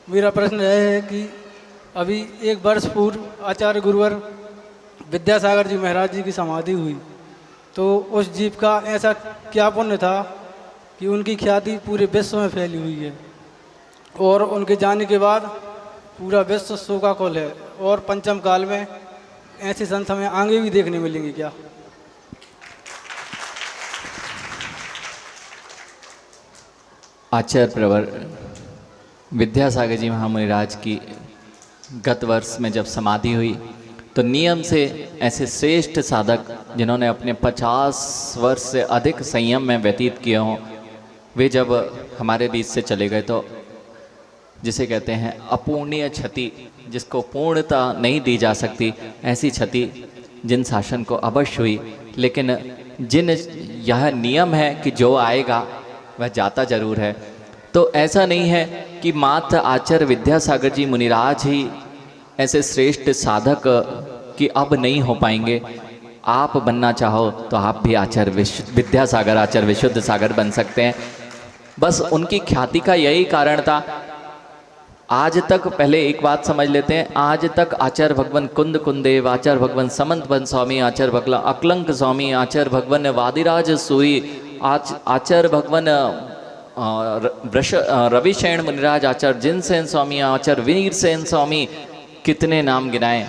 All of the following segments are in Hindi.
मेरा प्रश्न यह है कि अभी एक वर्ष पूर्व आचार्य गुरुवर विद्यासागर जी महाराज जी की समाधि हुई, तो उस जीव का ऐसा क्या पुण्य था कि उनकी ख्याति पूरे विश्व में फैली हुई है और उनके जाने के बाद पूरा विश्व शोकाकुल है, और पंचम काल में ऐसे संत हमें आगे भी देखने मिलेंगे क्या? आचार्य प्रवर विद्यासागर जी महामुनिराज की गत वर्ष में जब समाधि हुई तो नियम से ऐसे श्रेष्ठ साधक जिन्होंने अपने 50 वर्ष से अधिक संयम में व्यतीत किए हों, वे जब हमारे बीच से चले गए तो जिसे कहते हैं अपूर्णीय क्षति, जिसको पूर्णता नहीं दी जा सकती, ऐसी क्षति जिन शासन को अवश्य हुई। लेकिन जिन यह नियम है कि जो आएगा वह जाता जरूर है, तो ऐसा नहीं है कि मात्र आचार्य विद्यासागर जी मुनिराज ही ऐसे श्रेष्ठ साधक कि अब नहीं हो पाएंगे। आप बनना चाहो तो आप भी आचार्य विद्यासागर, आचार्य विशुद्ध सागर बन सकते हैं। बस उनकी ख्याति का यही कारण था। आज तक, पहले एक बात समझ लेते हैं, आज तक आचार्य भगवान कुंद कुंदेव, आचार्य भगवान समंत बन स्वामी, आचार्य भगवान अकलंक स्वामी, आचार्य भगवान वादिराज सूरी, आचार्य भगवान रविशैन मुनिराज, आचार्य जिनसेन स्वामी, आचार्य वीर सेन स्वामी, कितने नाम गिनाए।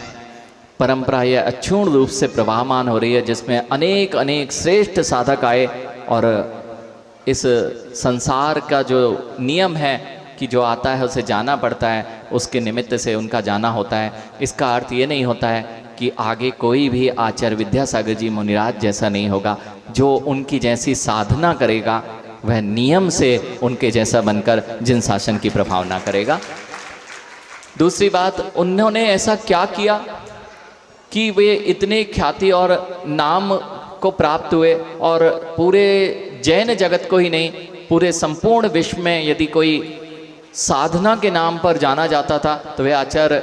परंपरा यह अक्षुण्ण रूप से प्रवाहमान हो रही है, जिसमें अनेक अनेक श्रेष्ठ साधक आए। और इस संसार का जो नियम है कि जो आता है उसे जाना पड़ता है, उसके निमित्त से उनका जाना होता है। इसका अर्थ ये नहीं होता है कि आगे कोई भी आचार्य विद्यासागर जी मुनिराज जैसा नहीं होगा। जो उनकी जैसी साधना करेगा वह नियम से उनके जैसा बनकर जिन शासन की प्रभावना करेगा। दूसरी बात, उन्होंने ऐसा क्या किया कि वे इतने ख्याति और नाम को प्राप्त हुए, और पूरे जैन जगत को ही नहीं, पूरे संपूर्ण विश्व में यदि कोई साधना के नाम पर जाना जाता था तो वे आचार्य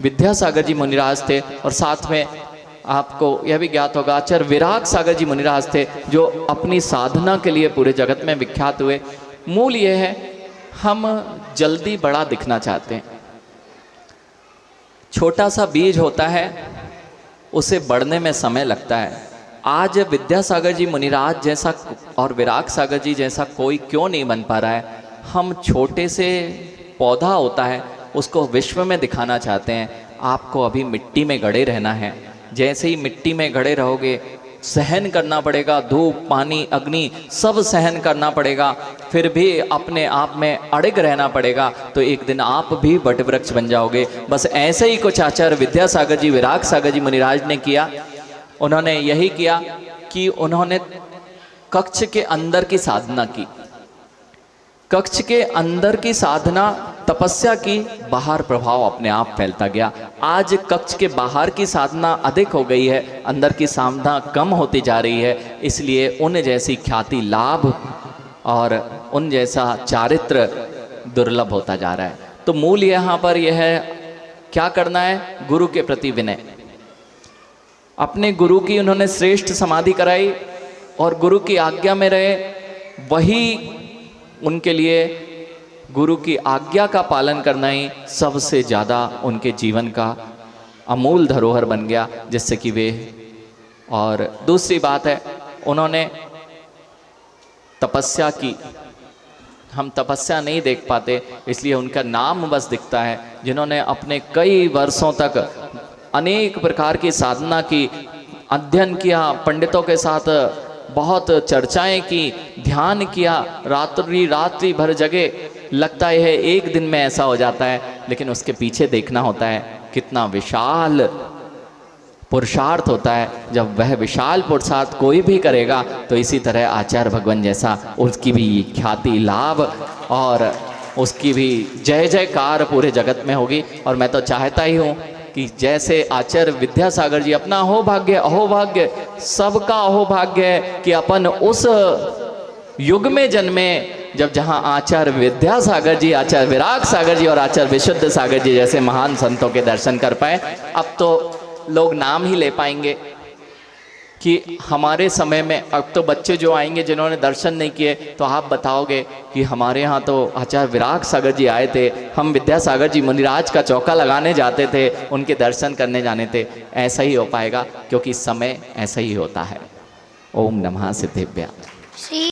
विद्यासागर जी मुनिराज थे। और साथ में आपको यह भी ज्ञात होगा आचार्य विराग सागर जी मुनिराज थे, जो अपनी साधना के लिए पूरे जगत में विख्यात हुए। मूल ये है, हम जल्दी बड़ा दिखना चाहते हैं। छोटा सा बीज होता है, उसे बढ़ने में समय लगता है। आज विद्यासागर जी मुनिराज जैसा और विराग सागर जी जैसा कोई क्यों नहीं बन पा रहा है? हम छोटे से पौधा होता है, उसको विश्व में दिखाना चाहते हैं। आपको अभी मिट्टी में गड़े रहना है। जैसे ही मिट्टी में गड़े रहोगे, सहन करना पड़ेगा, धूप पानी अग्नि सब सहन करना पड़ेगा, फिर भी अपने आप में अड़िग रहना पड़ेगा, तो एक दिन आप भी बट वृक्ष बन जाओगे। बस ऐसे ही कुछ आचार्य विद्यासागर जी, विराग सागर जी मुनिराज ने किया। उन्होंने यही किया कि उन्होंने कक्ष के अंदर की साधना की। कक्ष के अंदर की साधना, तपस्या की, बाहर प्रभाव अपने आप फैलता गया। आज कक्ष के बाहर की साधना अधिक हो गई है, अंदर की साधना कम होती जा रही है। इसलिए उन जैसी ख्याति लाभ और उन जैसा चारित्र दुर्लभ होता जा रहा है। तो मूल यहाँ पर यह है, क्या करना है? गुरु के प्रति विनय। अपने गुरु की उन्होंने श्रेष्ठ समाधि कराई और गुरु की आज्ञा में रहे। वही उनके लिए गुरु की आज्ञा का पालन करना ही सबसे ज़्यादा उनके जीवन का अमूल धरोहर बन गया, जिससे कि वे। और दूसरी बात है, उन्होंने तपस्या की। हम तपस्या नहीं देख पाते, इसलिए उनका नाम बस दिखता है। जिन्होंने अपने कई वर्षों तक अनेक प्रकार की साधना की, अध्ययन किया, पंडितों के साथ बहुत चर्चाएं की, ध्यान किया, रात्रि भर जगे। लगता है एक दिन में ऐसा हो जाता है, लेकिन उसके पीछे देखना होता है कितना विशाल पुरुषार्थ होता है। जब वह विशाल पुरुषार्थ कोई भी करेगा तो इसी तरह आचार्य भगवान जैसा उसकी भी ख्याति लाभ और उसकी भी जय जयकार पूरे जगत में होगी। और मैं तो चाहता ही हूँ कि जैसे आचार्य विद्यासागर जी, अपना अहोभाग्य सबका अहोभाग्य है कि अपन उस युग में जन्मे जब जहाँ आचार्य विद्यासागर जी, आचार्य विराग सागर जी और आचार्य विशुद्ध सागर जी जैसे महान संतों के दर्शन कर पाए। अब तो लोग नाम ही ले पाएंगे, कि हमारे समय में अब तो बच्चे जो आएंगे जिन्होंने दर्शन नहीं किए, तो आप बताओगे कि हमारे यहाँ तो आचार्य विराग सागर जी आए थे, हम विद्यासागर जी मुनिराज का चौका लगाने जाते थे, उनके दर्शन करने जाने थे। ऐसा ही हो पाएगा क्योंकि समय ऐसा ही होता है। ओम नमः सिद्धेभ्यः।